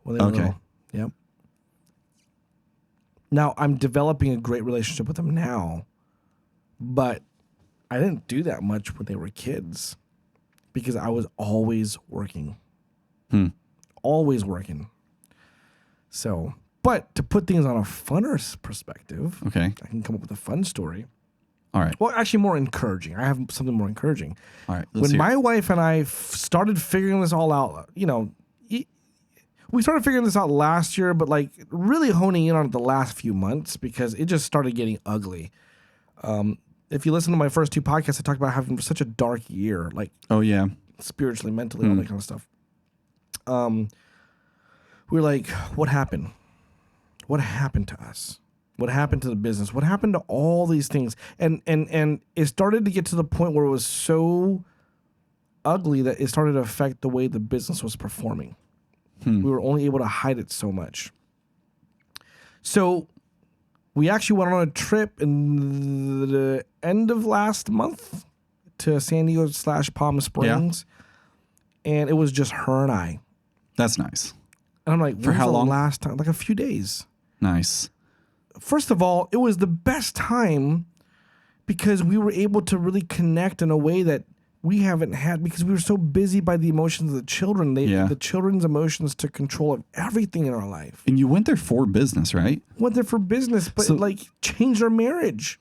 Speaker 2: when they were little. Yep. Now, I'm developing a great relationship with them now, but I didn't do that much when they were kids because I was always working. Always working. So, but to put things on a funner perspective, I can come up with a fun story.
Speaker 1: All right.
Speaker 2: Well, actually more encouraging. I have something more encouraging.
Speaker 1: All right.
Speaker 2: When my wife and I started figuring this all out, we started figuring this out last year, but like really honing in on it the last few months because it just started getting ugly. If you listen to my first 2 podcasts, I talked about having such a dark year, like spiritually, mentally, all that kind of stuff. We were like, what happened? What happened to us? What happened to the business? What happened to all these things? And it started to get to the point where it was so ugly that it started to affect the way the business was performing. We were only able to hide it so much. So we actually went on a trip in the end of last month to San Diego / Palm Springs. And it was just her and I.
Speaker 1: That's nice.
Speaker 2: And I'm like,
Speaker 1: for how long?
Speaker 2: Last time? Like a few days.
Speaker 1: Nice.
Speaker 2: First of all, it was the best time because we were able to really connect in a way that we haven't had because we were so busy by the emotions of the children. The children's emotions took control of everything in our life.
Speaker 1: And you went there for business, right?
Speaker 2: Went there for business, but it changed our marriage.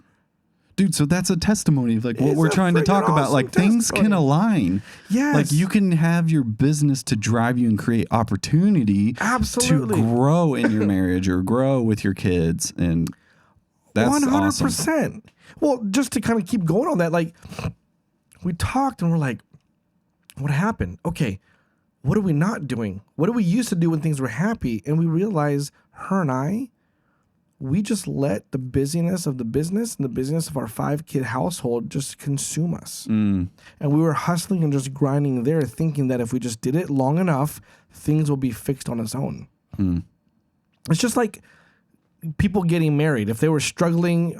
Speaker 1: Dude, so that's a testimony of like what we're trying to talk about. Like things can align.
Speaker 2: Yes.
Speaker 1: Like you can have your business to drive you and create opportunity to grow in your marriage or grow with your kids. And that's 100%.
Speaker 2: Awesome. Well, just to kind of keep going on that, like we talked and we're like, what happened? Okay, what are we not doing? What do we used to do when things were happy? And we realized her and I, we just let the busyness of the business and the business of our 5-kid household just consume us. And we were hustling and just grinding there, thinking that if we just did it long enough, things will be fixed on its own. It's just like people getting married. If they were struggling,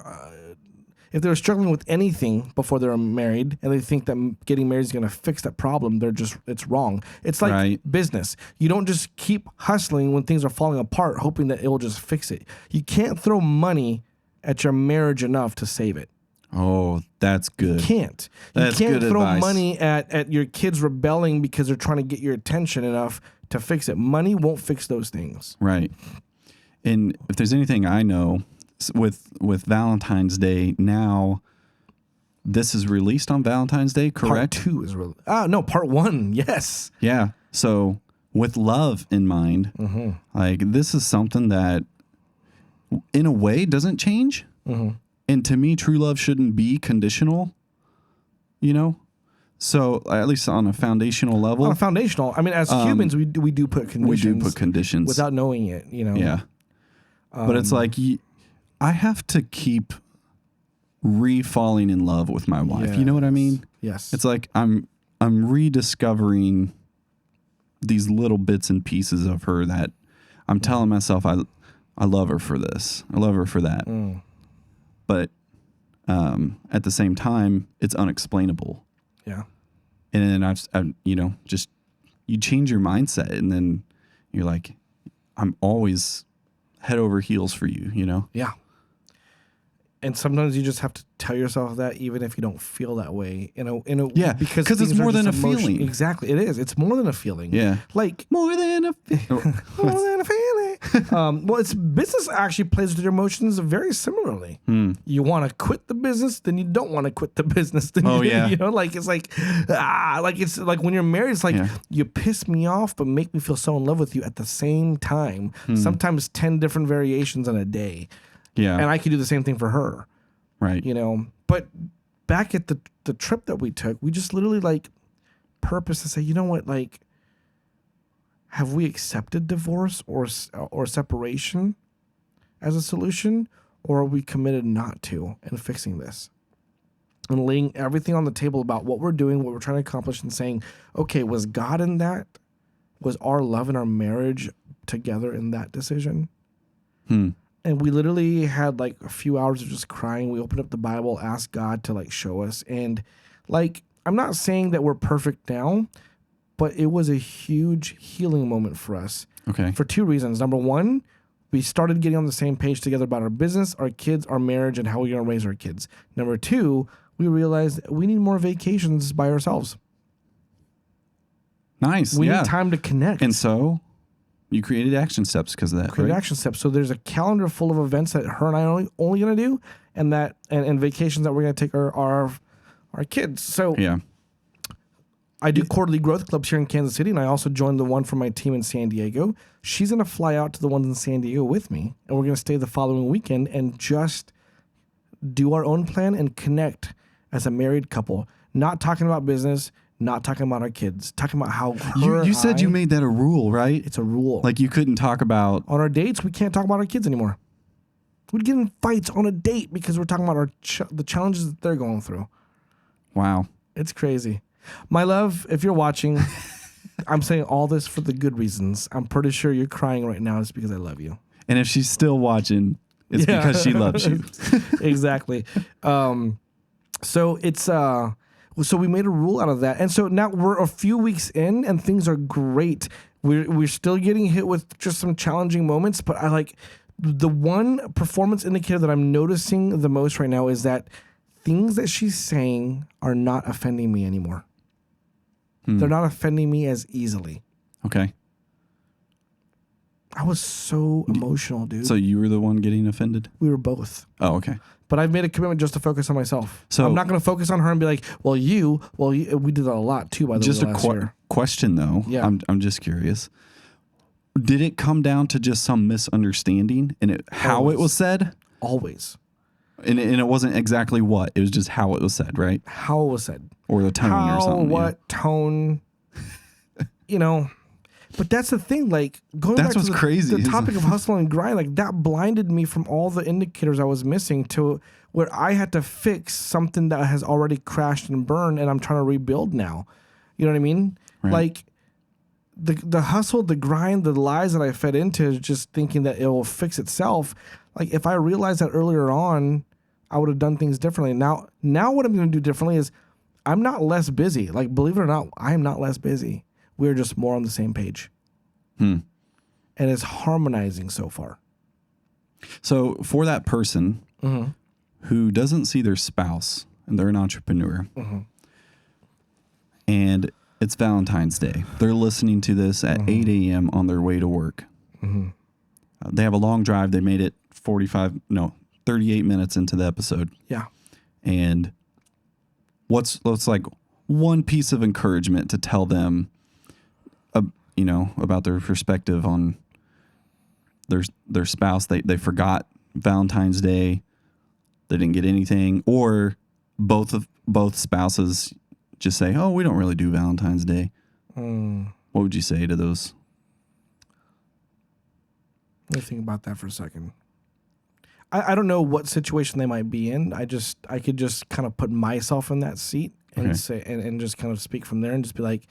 Speaker 2: with anything before they were married and they think that getting married is going to fix that problem, it's wrong. It's like business. You don't just keep hustling when things are falling apart, hoping that it will just fix it. You can't throw money at your marriage enough to save it.
Speaker 1: Oh, that's good.
Speaker 2: You can't.
Speaker 1: That's
Speaker 2: you can't
Speaker 1: good
Speaker 2: throw
Speaker 1: advice.
Speaker 2: money at your kids rebelling because they're trying to get your attention enough to fix it. Money won't fix those things.
Speaker 1: Right. And if there's anything I know with Valentine's Day now, this is released on Valentine's Day, correct?
Speaker 2: Part 2 is released. No, part 1. Yes.
Speaker 1: Yeah. So with love in mind, like this is something that in a way doesn't change. And to me, true love shouldn't be conditional, So at least on a foundational level.
Speaker 2: I mean, as humans, we do put conditions.
Speaker 1: We do put conditions.
Speaker 2: Without knowing it,
Speaker 1: Yeah. But it's like I have to keep re-falling in love with my wife.
Speaker 2: Yes.
Speaker 1: You know what I mean?
Speaker 2: Yes.
Speaker 1: It's like I'm rediscovering these little bits and pieces of her that I'm telling myself I love her for this. I love her for that. But at the same time, it's unexplainable.
Speaker 2: Yeah.
Speaker 1: And then I've just you change your mindset and then you're like, I'm always head over heels for you,
Speaker 2: Yeah. And sometimes you just have to tell yourself that even if you don't feel that way, because
Speaker 1: it's more than a feeling.
Speaker 2: Exactly, it is. It's more than a feeling.
Speaker 1: Yeah,
Speaker 2: like
Speaker 1: more than a feeling.
Speaker 2: more than a feeling. Well, it's business actually plays with your emotions very similarly. You want to quit the business, then you don't want to quit the business. Then you know, like it's like when you're married, it's like you piss me off, but make me feel so in love with you at the same time. Sometimes 10 different variations in a day.
Speaker 1: Yeah,
Speaker 2: and I could do the same thing for her.
Speaker 1: Right.
Speaker 2: You know, but back at the trip that we took, we just literally like purpose to say, you know what, like, have we accepted divorce or separation as a solution, or are we committed not to and fixing this and laying everything on the table about what we're doing, what we're trying to accomplish, and saying, okay, was God in that? Was our love and our marriage together in that decision? And we literally had like a few hours of just crying. We opened up the Bible, asked God to like show us. And like, I'm not saying that we're perfect now, but it was a huge healing moment for us.
Speaker 1: Okay.
Speaker 2: For 2 reasons. Number one, we started getting on the same page together about our business, our kids, our marriage, and how we're going to raise our kids. Number two, we realized we need more vacations by ourselves.
Speaker 1: Nice.
Speaker 2: We need time to connect.
Speaker 1: And so you created action steps because of that,
Speaker 2: created
Speaker 1: right?
Speaker 2: action steps. So there's a calendar full of events that her and I are only going to do, and vacations that we're going to take our kids. So I do quarterly growth clubs here in Kansas City, and I also joined the one for my team in San Diego. She's going to fly out to the ones in San Diego with me, and we're going to stay the following weekend and just do our own plan and connect as a married couple. Not talking about business, not talking about our kids, talking about how
Speaker 1: you said you made that a rule, right?
Speaker 2: It's a rule.
Speaker 1: Like you couldn't talk about...
Speaker 2: On our dates, we can't talk about our kids anymore. We'd get in fights on a date because we're talking about the challenges that they're going through.
Speaker 1: Wow.
Speaker 2: It's crazy. My love, if you're watching, I'm saying all this for the good reasons. I'm pretty sure you're crying right now. It's because I love you.
Speaker 1: And if she's still watching, it's because she loves you.
Speaker 2: Exactly. So it's... So we made a rule out of that. And so now we're a few weeks in and things are great. We're still getting hit with just some challenging moments, but I like the one performance indicator that I'm noticing the most right now is that things that she's saying are not offending me anymore. They're not offending me as easily.
Speaker 1: Okay.
Speaker 2: I was so emotional, dude.
Speaker 1: So you were the one getting offended?
Speaker 2: We were both.
Speaker 1: Oh, okay.
Speaker 2: But I've made a commitment just to focus on myself.
Speaker 1: So
Speaker 2: I'm not going to focus on her and be like, well, we did that a lot too, by the way,
Speaker 1: just
Speaker 2: last year.
Speaker 1: Question though.
Speaker 2: Yeah.
Speaker 1: I'm just curious. Did it come down to just some misunderstanding in it, how it was said?
Speaker 2: Always.
Speaker 1: And it wasn't exactly what, it was just how it was said, right?
Speaker 2: How it was said.
Speaker 1: Or the tone or something.
Speaker 2: Tone, you know. But that's the thing, like, going back to
Speaker 1: crazy,
Speaker 2: the topic of hustle and grind, like, that blinded me from all the indicators I was missing to where I had to fix something that has already crashed and burned, and I'm trying to rebuild now. You know what I mean?
Speaker 1: Right.
Speaker 2: Like, the hustle, the grind, the lies that I fed into, just thinking that it will fix itself. Like, if I realized that earlier on, I would have done things differently. Now what I'm going to do differently is I'm not less busy. Like, believe it or not, I am not less busy. We're just more on the same page. And it's harmonizing so far.
Speaker 1: So for that person who doesn't see their spouse and they're an entrepreneur and it's Valentine's Day, they're listening to this at 8 a.m. on their way to work. They have a long drive. They made it 38 minutes into the episode.
Speaker 2: Yeah.
Speaker 1: And what's like one piece of encouragement to tell them about their perspective on their spouse. They forgot Valentine's Day. They didn't get anything, or both spouses just say, "Oh, we don't really do Valentine's Day." What would you say to those?
Speaker 2: Let me think about that for a second. I don't know what situation they might be in. I could just kind of put myself in that seat and say and just kind of speak from there and just be like,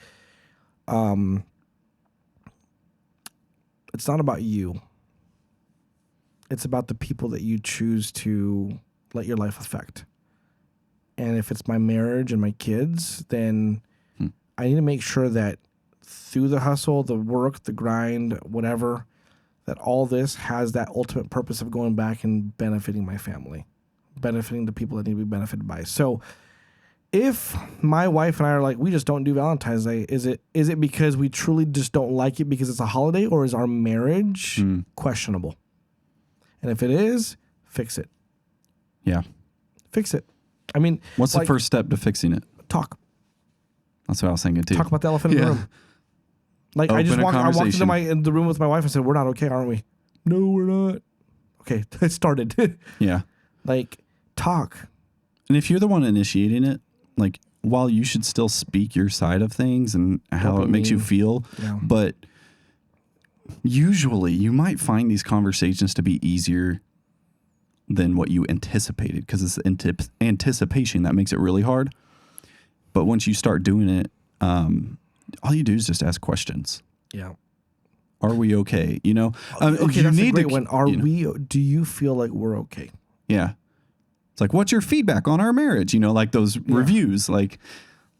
Speaker 2: it's not about you. It's about the people that you choose to let your life affect. And if it's my marriage and my kids, then I need to make sure that through the hustle, the work, the grind, whatever, that all this has that ultimate purpose of going back and benefiting my family, benefiting the people that need to be benefited by. So if my wife and I are like, we just don't do Valentine's Day, is it because we truly just don't like it because it's a holiday, or is our marriage questionable? And if it is, fix it.
Speaker 1: Yeah.
Speaker 2: Fix it. I mean,
Speaker 1: what's the first step to fixing it?
Speaker 2: Talk.
Speaker 1: That's what I was thinking too.
Speaker 2: Talk about the elephant in the room. Like I walked into the room with my wife and said, we're not okay, aren't we? No, we're not. Okay, it started.
Speaker 1: Yeah.
Speaker 2: Like, talk.
Speaker 1: And if you're the one initiating it, like, while you should still speak your side of things and how it makes you feel, but usually you might find these conversations to be easier than what you anticipated, because it's anticipation that makes it really hard. But once you start doing it, all you do is just ask questions.
Speaker 2: Yeah.
Speaker 1: Are we okay? Okay,
Speaker 2: that's a great one. Do you feel like we're okay?
Speaker 1: Yeah. It's like, what's your feedback on our marriage? Like those reviews, like,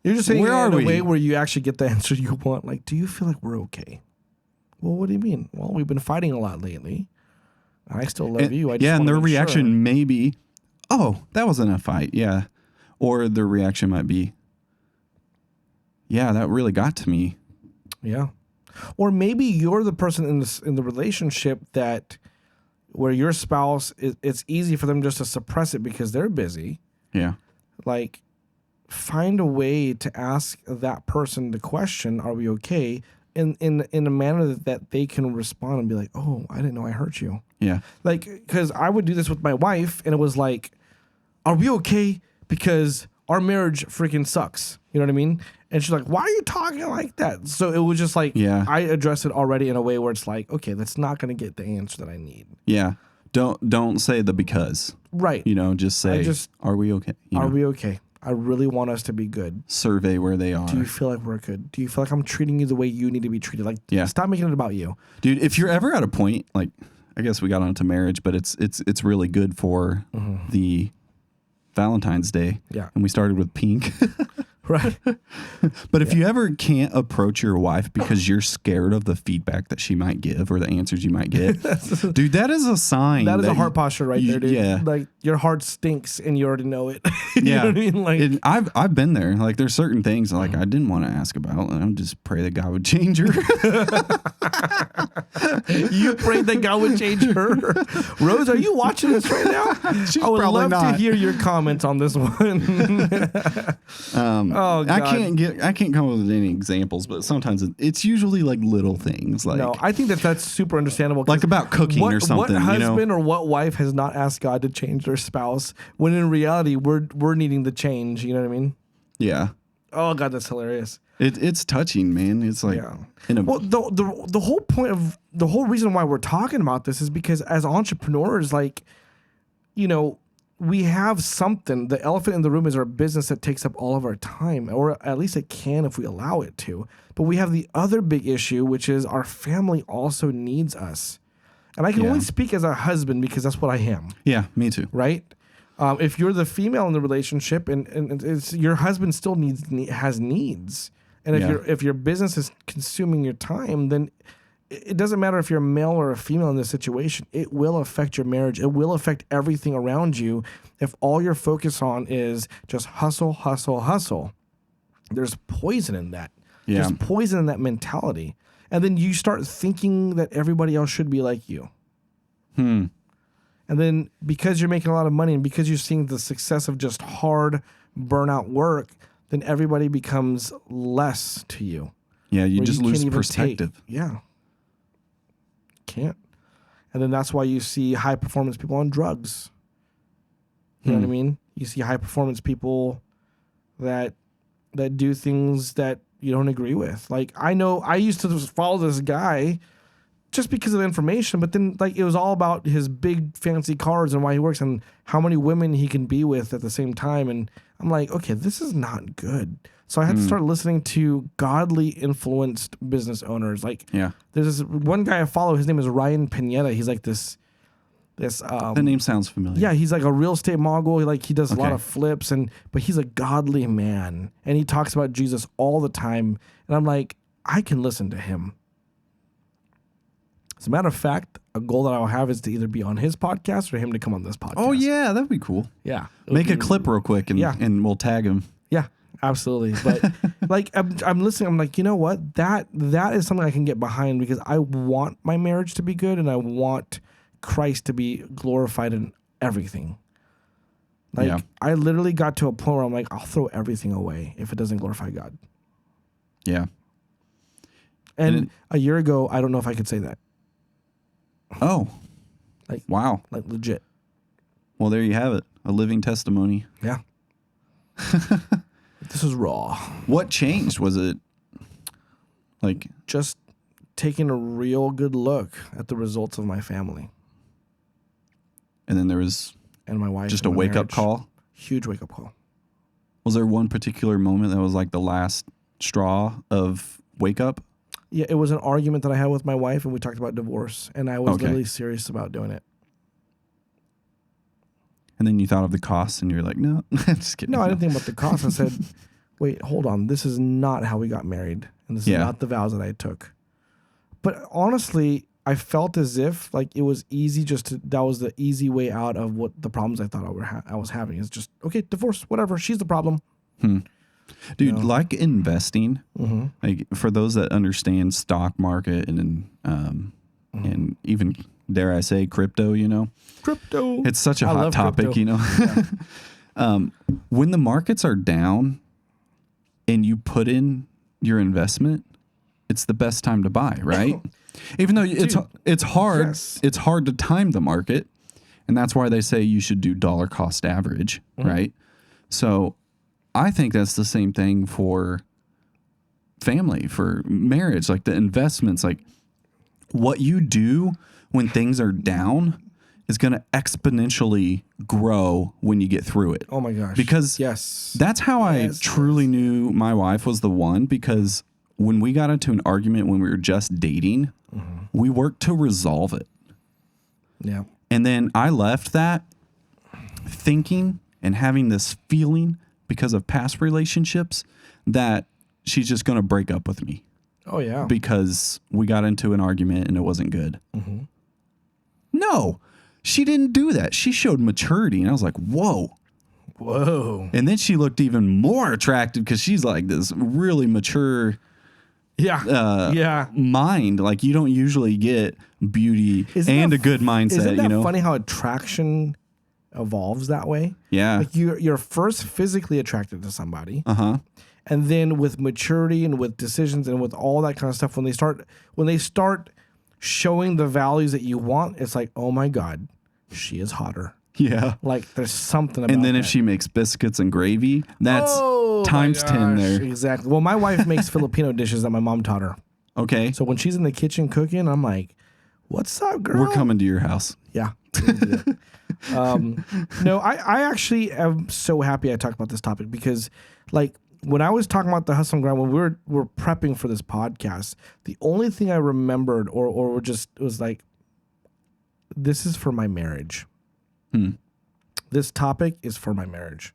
Speaker 2: you're just saying, where are we? A way where you actually get the answer you want. Like, do you feel like we're okay? Well, what do you mean? Well, we've been fighting a lot lately. I still love you. I just
Speaker 1: and their reaction may be, oh, that wasn't a fight. Yeah. Or their reaction might be, yeah, that really got to me.
Speaker 2: Yeah. Or maybe you're the person in the relationship that where your spouse, it's easy for them just to suppress it because they're busy.
Speaker 1: Yeah.
Speaker 2: Like, find a way to ask that person the question, are we okay? In a manner that they can respond and be like, oh, I didn't know I hurt you.
Speaker 1: Yeah.
Speaker 2: Like, because I would do this with my wife, and it was like, are we okay? Because our marriage freaking sucks. You know what I mean? And she's like, why are you talking like that? So it was just like, I addressed it already in a way where it's like, okay, that's not going to get the answer that I need.
Speaker 1: Yeah. Don't say the because.
Speaker 2: Right.
Speaker 1: Just say, are we okay?
Speaker 2: Are we okay? I really want us to be good.
Speaker 1: Survey where they are.
Speaker 2: Do you feel like we're good? Do you feel like I'm treating you the way you need to be treated? Like, stop making it about you.
Speaker 1: Dude, if you're ever at a point, like, I guess we got onto marriage, but it's really good for the Valentine's Day.
Speaker 2: Yeah.
Speaker 1: And we started with pink.
Speaker 2: Right.
Speaker 1: But if you ever can't approach your wife because you're scared of the feedback that she might give or the answers you might get, dude, that is a sign.
Speaker 2: That is a heart posture right there, dude.
Speaker 1: Yeah.
Speaker 2: Like, your heart stinks and you already know it. You know what I mean? Like,
Speaker 1: I've been there. Like, there's certain things like I didn't want to ask about, and I just pray that God would change her.
Speaker 2: You prayed that God would change her? Rose, are you watching this right now? I would love to hear your comments on this one. Oh, God.
Speaker 1: I can't come up with any examples, but sometimes it's usually like little things. Like,
Speaker 2: no, I think that's super understandable.
Speaker 1: Like about cooking or something.
Speaker 2: What husband or what wife has not asked God to change their spouse when in reality we're needing the change? You know what I mean?
Speaker 1: Yeah.
Speaker 2: Oh, God, that's hilarious.
Speaker 1: It's touching, man. It's like,
Speaker 2: the whole point of the whole reason why we're talking about this is because as entrepreneurs, like, we have something. The elephant in the room is our business that takes up all of our time, or at least it can if we allow it to. But we have the other big issue, which is our family also needs us. And I can only speak as a husband because that's what I am.
Speaker 1: Yeah, me too.
Speaker 2: Right? If you're the female in the relationship and it's, your husband still has needs. And if your business is consuming your time, then it doesn't matter if you're a male or a female in this situation. It will affect your marriage. It will affect everything around you if all you're focused on is just hustle, hustle, hustle. There's poison in that.
Speaker 1: Yeah.
Speaker 2: There's poison in that mentality. And then you start thinking that everybody else should be like you. And then because you're making a lot of money and because you're seeing the success of just hard burnout work, then everybody becomes less to you.
Speaker 1: Yeah, you just lose perspective.
Speaker 2: Can't. And then that's why you see high performance people on drugs. You know what I mean? You see high performance people that do things that you don't agree with. Like, I know I used to follow this guy just because of the information, but then like it was all about his big fancy cars and why he works and how many women he can be with at the same time. And I'm like, okay, this is not good. So I had to start listening to godly influenced business owners. Like, there's this one guy I follow. His name is Ryan Pineda. He's like this.
Speaker 1: The name sounds familiar.
Speaker 2: Yeah, he's like a real estate mogul. He does a lot of flips, but he's a godly man, and he talks about Jesus all the time. And I'm like, I can listen to him. As a matter of fact, a goal that I'll have is to either be on his podcast or him to come on this podcast.
Speaker 1: Oh yeah, that'd be cool.
Speaker 2: Yeah,
Speaker 1: make a clip real quick and we'll tag him.
Speaker 2: Yeah, absolutely. But like I'm listening. I'm like, you know what? That is something I can get behind because I want my marriage to be good and I want Christ to be glorified in everything. Like I literally got to a point where I'm like, I'll throw everything away if it doesn't glorify God.
Speaker 1: Yeah.
Speaker 2: And a year ago, I don't know if I could say that.
Speaker 1: Oh,
Speaker 2: like
Speaker 1: wow.
Speaker 2: Like legit.
Speaker 1: Well, there you have it. A living testimony.
Speaker 2: Yeah. This is raw.
Speaker 1: What changed? Was it like
Speaker 2: just taking a real good look at the results of my family?
Speaker 1: And then there was
Speaker 2: and my wife.
Speaker 1: Just a wake up call?
Speaker 2: Huge wake up call.
Speaker 1: Was there one particular moment that was like the last straw of wake up?
Speaker 2: Yeah, it was an argument that I had with my wife, and we talked about divorce, and I was literally serious about doing it.
Speaker 1: And then you thought of the costs, and you're like, no, just kidding.
Speaker 2: No, I didn't think about the costs. I said, wait, hold on. This is not how we got married, and this is not the vows that I took. But honestly, I felt as if like it was easy that was the easy way out of what the problems I thought I was having. It's just, okay, divorce, whatever. She's the problem.
Speaker 1: Dude, like investing, like for those that understand stock market and even dare I say crypto,
Speaker 2: crypto,
Speaker 1: it's such a hot topic, when the markets are down and you put in your investment, it's the best time to buy, right? Even though it's hard, it's hard to time the market, and that's why they say you should do dollar cost average, right? So I think that's the same thing for family, for marriage, like the investments, like what you do when things are down is going to exponentially grow when you get through it.
Speaker 2: Oh my gosh.
Speaker 1: Because that's how I truly knew my wife was the one, because when we got into an argument when we were just dating, we worked to resolve it.
Speaker 2: Yeah.
Speaker 1: And then I left that thinking and having this feeling because of past relationships that she's just going to break up with me.
Speaker 2: Oh, yeah.
Speaker 1: Because we got into an argument and it wasn't good. No, she didn't do that. She showed maturity. And I was like, whoa. And then she looked even more attractive because she's like this really mature mind. Like you don't usually get beauty and a good mindset.
Speaker 2: Isn't that funny how attraction evolves that way?
Speaker 1: Yeah.
Speaker 2: Like you're first physically attracted to somebody. And then with maturity and with decisions and with all that kind of stuff, when they start showing the values that you want, it's like, oh my God, she is hotter.
Speaker 1: Yeah.
Speaker 2: Like there's something about
Speaker 1: And then
Speaker 2: that.
Speaker 1: if she makes biscuits and gravy, that's times 10 there.
Speaker 2: Exactly. Well, my wife makes Filipino dishes that my mom taught her.
Speaker 1: Okay.
Speaker 2: So when she's in the kitchen cooking, I'm like, what's up, girl?
Speaker 1: We're coming to your house.
Speaker 2: Yeah. No, I actually am so happy I talked about this topic because like when I was talking about the hustle and grind, when we were prepping for this podcast, the only thing I remembered or just was like, this is for my marriage. This topic is for my marriage.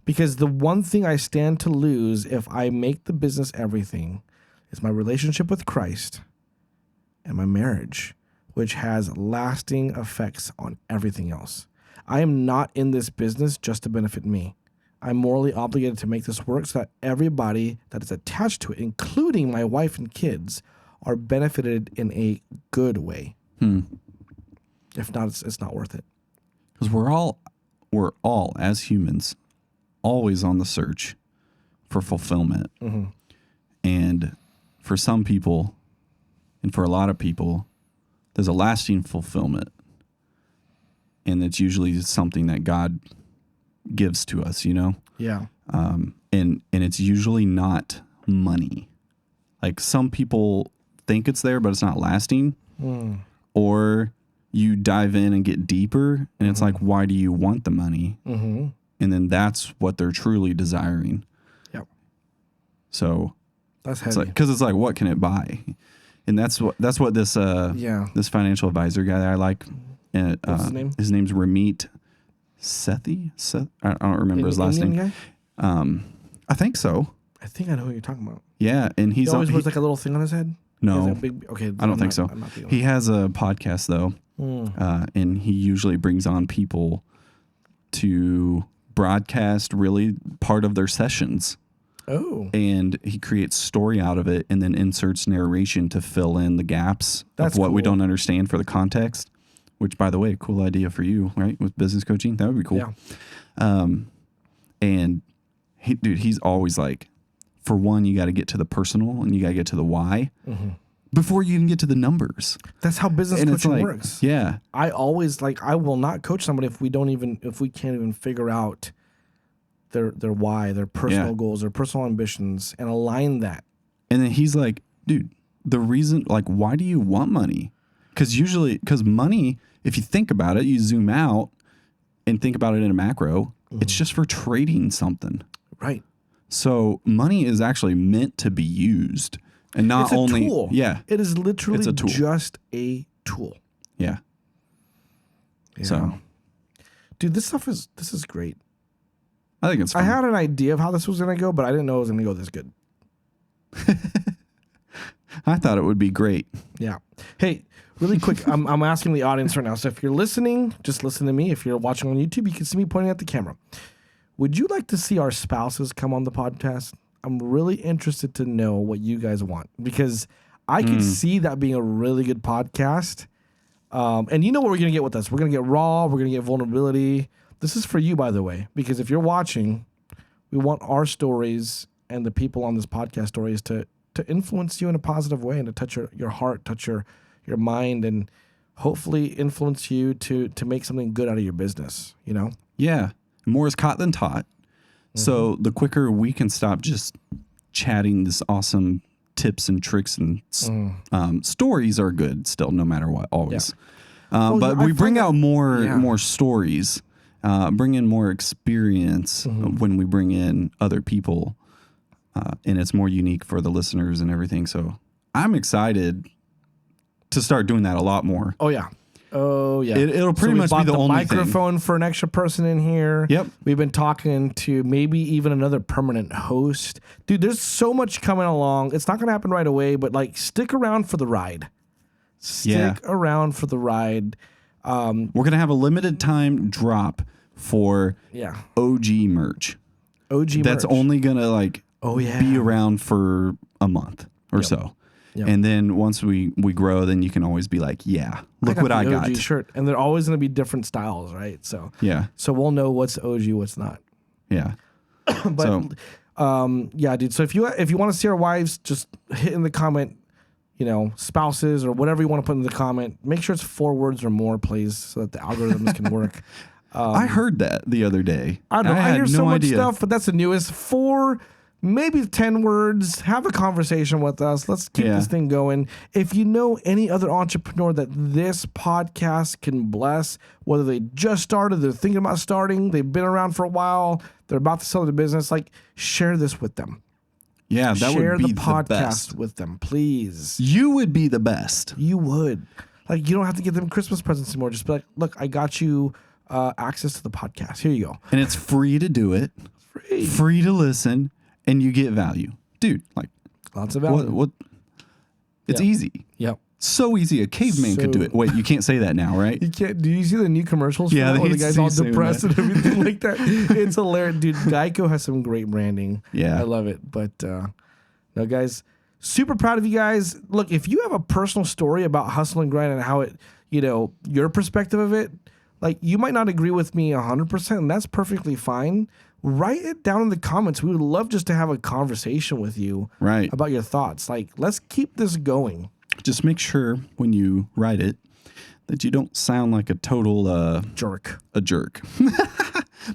Speaker 2: Because the one thing I stand to lose if I make the business everything is my relationship with Christ and my marriage, which has lasting effects on everything else. I am not in this business just to benefit me. I'm morally obligated to make this work so that everybody that is attached to it, including my wife and kids, are benefited in a good way. If not, it's not worth it.
Speaker 1: Because we're all as humans always on the search for fulfillment. And for some people, and for a lot of people, there's a lasting fulfillment. And it's usually something that God gives to us,
Speaker 2: Yeah.
Speaker 1: And it's usually not money. Like some people think it's there, but it's not lasting. Or you dive in and get deeper, and it's like, why do you want the money? And then that's what they're truly desiring.
Speaker 2: Yep.
Speaker 1: So
Speaker 2: that's heavy.
Speaker 1: Because it's like, what can it buy? And that's what this this financial advisor guy that I like. And
Speaker 2: what's his name?
Speaker 1: His name's Ramit Sethi. I don't remember his last name.
Speaker 2: Guy?
Speaker 1: I think so.
Speaker 2: I think I know who you're talking about.
Speaker 1: Yeah, and
Speaker 2: he always wears like a little thing on his head.
Speaker 1: No,
Speaker 2: okay.
Speaker 1: I don't think so. He has a podcast though, and he usually brings on people to broadcast really part of their sessions.
Speaker 2: Oh.
Speaker 1: And he creates story out of it and then inserts narration to fill in the gaps
Speaker 2: That's
Speaker 1: of what we
Speaker 2: cool.
Speaker 1: don't understand for the context, which, by the way, cool idea for you, right? With business coaching. That would be cool.
Speaker 2: Yeah.
Speaker 1: And he's always like, for one, you got to get to the personal and you got to get to the why before you even get to the numbers.
Speaker 2: That's how business coaching works.
Speaker 1: Yeah.
Speaker 2: I always I will not coach somebody if we can't even figure out their why, their personal goals, their personal ambitions, and align that.
Speaker 1: And then he's like, dude, the reason, like, why do you want money? Because money, if you think about it, you zoom out and think about it in a macro, it's just for trading something.
Speaker 2: Right.
Speaker 1: So money is actually meant to be used and not
Speaker 2: It's a
Speaker 1: only,
Speaker 2: tool.
Speaker 1: Yeah,
Speaker 2: It is literally
Speaker 1: it's a tool.
Speaker 2: just a tool.
Speaker 1: Yeah.
Speaker 2: Yeah.
Speaker 1: So,
Speaker 2: dude, this is great.
Speaker 1: I think it's fun.
Speaker 2: I had an idea of how this was going to go, but I didn't know it was going to go this good.
Speaker 1: I thought it would be great.
Speaker 2: Yeah. Hey, really quick, I'm asking the audience right now. So if you're listening, just listen to me. If you're watching on YouTube, you can see me pointing at the camera. Would you like to see our spouses come on the podcast? I'm really interested to know what you guys want, because I could see that being a really good podcast. And you know what we're going to get with us. We're going to get raw. We're going to get vulnerability. This is for you, by the way, because if you're watching, we want our stories and the people on this podcast stories to influence you in a positive way and to touch your heart, touch your mind, and hopefully influence you to make something good out of your business, you know?
Speaker 1: Yeah. More is caught than taught. So the quicker we can stop just chatting this awesome tips and tricks and stories are good still, no matter what, always. But we bring out more stories, bring in more experience when we bring in other people, and it's more unique for the listeners and everything. So I'm excited to start doing that a lot more.
Speaker 2: Oh, yeah. Oh, yeah.
Speaker 1: It'll pretty much be the only
Speaker 2: microphone for an extra person in here.
Speaker 1: Yep.
Speaker 2: We've been talking to maybe even another permanent host. Dude, there's so much coming along. It's not going to happen right away, but like stick around for the ride. Stick around for the ride.
Speaker 1: We're going to have a limited time drop for OG merch. That's only going to be around for a month or so. Yep. And then once we grow, then you can always be like, look what I got.
Speaker 2: OG shirt. And they're always going to be different styles, right? So so we'll know what's OG, what's not.
Speaker 1: Yeah.
Speaker 2: But dude. So if you want to see our wives, just hit in the comment, spouses or whatever you want to put in the comment. Make sure it's 4 words or more, please, so that the algorithms can work.
Speaker 1: I heard that the other day.
Speaker 2: I know. I hear so much stuff, but that's the newest. 4, maybe 10 words. Have a conversation with us. Let's keep this thing going. If you know any other entrepreneur that this podcast can bless, whether they just started, they're thinking about starting, they've been around for a while, they're about to sell their business, share this with them.
Speaker 1: Yeah, that
Speaker 2: share
Speaker 1: would be
Speaker 2: the podcast
Speaker 1: the best
Speaker 2: with them, please.
Speaker 1: You would be the best.
Speaker 2: You would. You don't have to give them Christmas presents anymore. Just be like, look, I got you access to the podcast. Here you go.
Speaker 1: And it's free to do it. Free to listen. And you get value. Dude,
Speaker 2: lots of value.
Speaker 1: What? It's easy.
Speaker 2: Yep.
Speaker 1: So easy. A caveman could do it. Wait, you can't say that now, right?
Speaker 2: You can't. Do you see the new commercials?
Speaker 1: Yeah,
Speaker 2: where the guy's all depressed
Speaker 1: that.
Speaker 2: and everything like that? It's hilarious. Dude, Geico has some great branding.
Speaker 1: Yeah.
Speaker 2: I love it. But no, guys, super proud of you guys. Look, if you have a personal story about hustle and grind and how it, your perspective of it, you might not agree with me 100%, and that's perfectly fine. Write it down in the comments. We would love just to have a conversation with you about your thoughts. Let's keep this going.
Speaker 1: Just make sure when you write it that you don't sound like a total
Speaker 2: jerk.
Speaker 1: A jerk.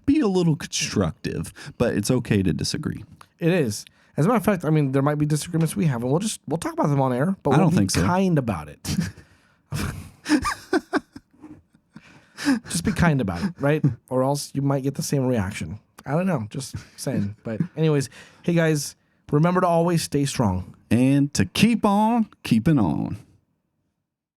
Speaker 1: Be a little constructive, but it's okay to disagree.
Speaker 2: It is. As a matter of fact, there might be disagreements we have, and we'll talk about them on air, but we'll be kind about it. Just be kind about it, right? Or else you might get the same reaction. I don't know. Just saying. But anyways, hey guys, remember to always stay strong.
Speaker 1: And to keep on keeping on.